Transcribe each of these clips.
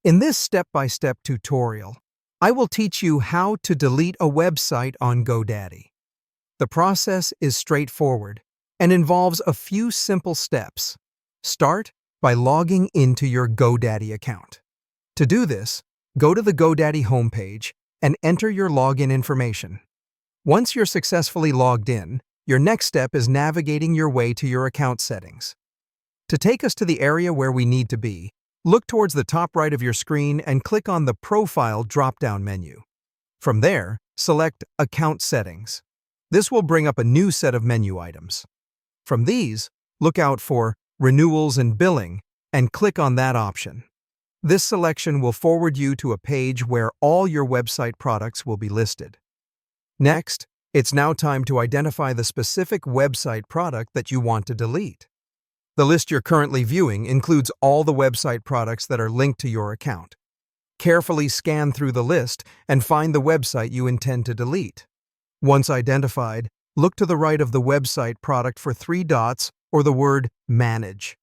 In this step-by-step tutorial, I will teach you how to delete a website on GoDaddy. The process is straightforward and involves a few simple steps. Start by logging into your GoDaddy account. To do this, go to the GoDaddy homepage and enter your login information. Once you're successfully logged in, your next step is navigating your way to your account settings. To take us to the area where we need to be, look towards the top right of your screen and click on the Profile drop-down menu. From there, select Account Settings. This will bring up a new set of menu items. From these, look out for Renewals and Billing and click on that option. This selection will forward you to a page where all your website products will be listed. Next, it's now time to identify the specific website product that you want to delete. The list you're currently viewing includes all the website products that are linked to your account. Carefully scan through the list and find the website you intend to delete. Once identified, look to the right of the website product for three dots or the word Manage.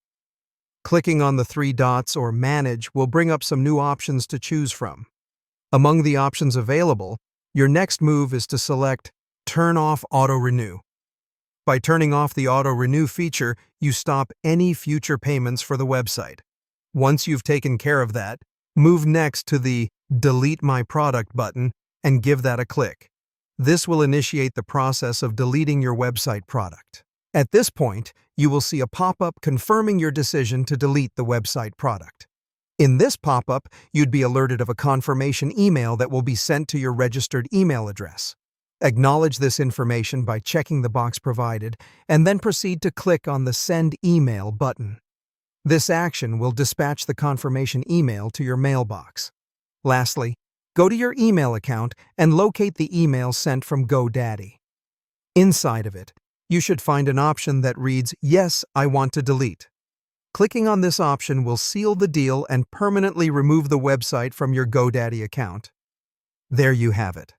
Clicking on the three dots or Manage will bring up some new options to choose from. Among the options available, your next move is to select Turn off Auto Renew. By turning off the Auto Renew feature, you stop any future payments for the website. Once you've taken care of that, move next to the Delete My Product button and give that a click. This will initiate the process of deleting your website product. At this point, you will see a pop-up confirming your decision to delete the website product. In this pop-up, you'd be alerted of a confirmation email that will be sent to your registered email address. Acknowledge this information by checking the box provided, and then proceed to click on the Send Email button. This action will dispatch the confirmation email to your mailbox. Lastly, go to your email account and locate the email sent from GoDaddy. Inside of it, you should find an option that reads, Yes, I want to delete. Clicking on this option will seal the deal and permanently remove the website from your GoDaddy account. There you have it.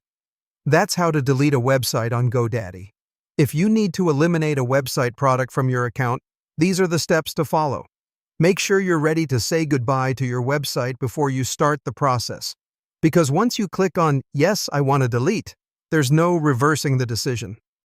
That's how to delete a website on GoDaddy. If you need to eliminate a website product from your account, these are the steps to follow. Make sure you're ready to say goodbye to your website before you start the process. Because once you click on Yes, I want to delete, there's no reversing the decision.